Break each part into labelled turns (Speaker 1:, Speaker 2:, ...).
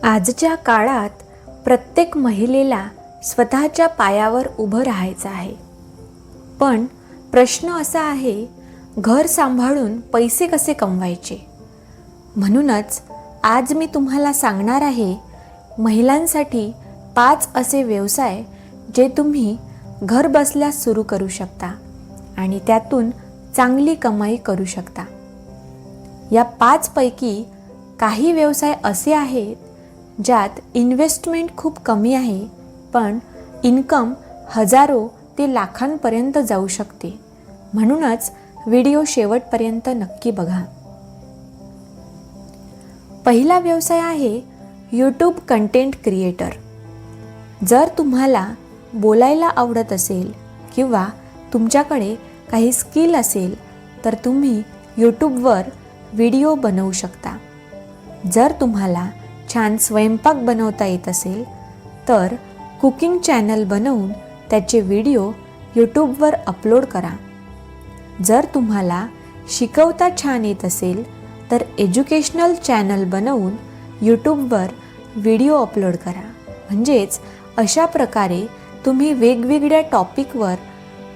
Speaker 1: आजच्या काळात प्रत्येक महिलेला स्वतःच्या पायावर उभं राहायचं आहे. पण प्रश्न असा आहे, घर सांभाळून पैसे कसे कमवायचे? म्हणूनच आज मी तुम्हाला सांगणार आहे महिलांसाठी 5 असे व्यवसाय जे तुम्ही घर बसल्या सुरू करू शकता आणि त्यातून चांगली कमाई करू शकता. या 5 पैकी काही व्यवसाय असे आहेत ज्यात इन्व्हेस्टमेंट खूप कमी आहे, पण इन्कम हजारो ते लाखांपर्यंत जाऊ शकते. म्हणूनच व्हिडिओ शेवटपर्यंत नक्की बघा. पहिला व्यवसाय आहे यूट्यूब कंटेंट क्रिएटर. जर तुम्हाला बोलायला आवडत असेल किंवा तुमच्याकडे काही स्किल असेल तर तुम्ही यूट्यूबवर व्हिडिओ बनवू शकता. जर तुम्हाला छान स्वयंपाक बनवता येत असेल तर कुकिंग चॅनल बनवून त्याचे व्हिडिओ यूट्यूबवर अपलोड करा. जर तुम्हाला शिकवता छान येत असेल तर एज्युकेशनल चॅनल बनवून यूट्यूबवर व्हिडिओ अपलोड करा. म्हणजेच अशा प्रकारे तुम्ही वेगवेगळ्या टॉपिकवर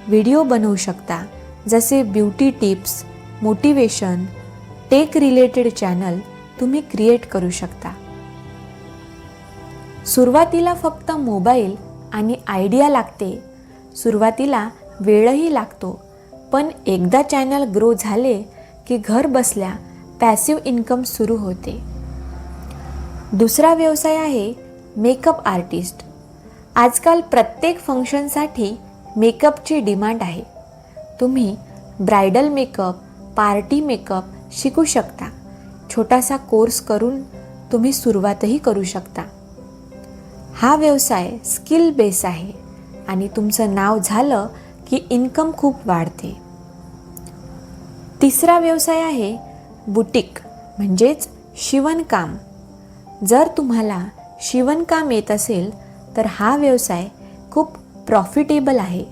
Speaker 1: व्हिडिओ बनवू शकता, जसे beauty tips, motivation, tech related channel तुम्ही क्रिएट करू शकता. सुरुवातीला फक्त मोबाईल आणि आयडिया लागते. सुरुवातीला वेळही लागतो, पण एकदा चॅनल ग्रो झाले की घर बसल्या पॅसिव्ह इन्कम सुरू होते. दुसरा व्यवसाय आहे मेकअप आर्टिस्ट. आजकाल प्रत्येक फंक्शनसाठी मेकअपची डिमांड आहे. तुम्ही ब्रायडल मेकअप, पार्टी मेकअप शिकू शकता. छोटासा कोर्स करून तुम्ही सुरुवातही करू शकता. हा व्यवसाय स्किल बेस आहे आणि तुमचं नाव झालं की इन्कम खूप वाढते. तिसरा व्यवसाय आहे बुटीक म्हणजेच शिवणकाम. जर तुम्हाला शिवणकाम येत असेल तर हा व्यवसाय खूप प्रॉफिटेबल आहे.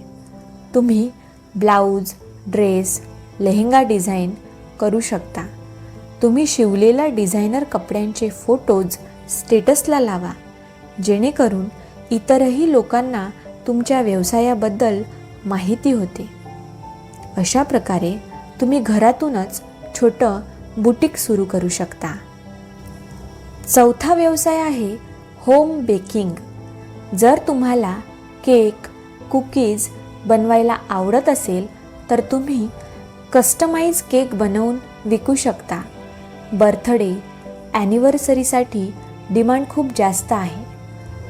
Speaker 1: तुम्ही ब्लाऊज, ड्रेस, लेहंगा डिझाईन करू शकता. तुम्ही शिवलेल्या डिझायनर कपड्यांचे फोटोज स्टेटसला लावा, जेणेकरून इतरही लोकांना तुमच्या व्यवसायाबद्दल माहिती होते. अशा प्रकारे तुम्ही घरातूनच छोटं बुटीक सुरू करू शकता. चौथा व्यवसाय आहे होम बेकिंग. जर तुम्हाला केक, कुकीज बनवायला आवडत असेल तर तुम्ही कस्टमाइज केक बनवून विकू शकता. बर्थडे, ॲनिव्हर्सरीसाठी डिमांड खूप जास्त आहे.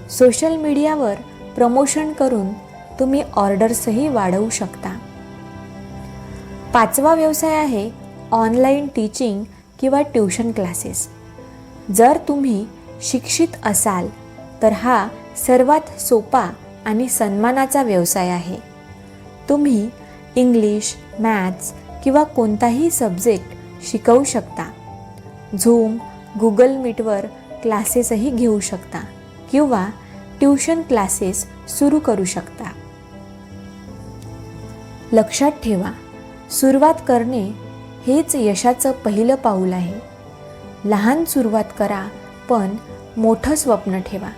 Speaker 1: सोशल मीडियावर प्रमोशन करून तुम्ही ऑर्डर्सही वाढवू शकता. पाचवा व्यवसाय आहे ऑनलाईन टीचिंग किंवा ट्यूशन क्लासेस. जर तुम्ही शिक्षित असाल तर हा सर्वात सोपा आणि सन्मानाचा व्यवसाय आहे. तुम्ही इंग्लिश, मॅथ्स किंवा कोणताही सब्जेक्ट शिकवू शकता. झूम, गुगल मीटवर क्लासेसही घेऊ शकता किंवा ट्यूशन क्लासेस सुरू करू शकता. लक्षात ठेवा, सुरुवात करणे हेच यशाचं पहिलं पाऊल आहे. लहान सुरुवात करा, पण मोठं स्वप्न ठेवा.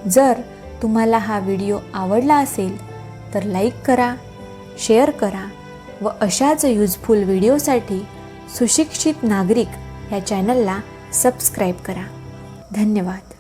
Speaker 1: जर तुम्हाला हा व्हिडिओ आवडला असेल तर लाईक करा, शेअर करा व अशाच युजफुल व्हिडिओसाठी सुशिक्षित नागरिक या चॅनलला सबस्क्राईब करा. धन्यवाद.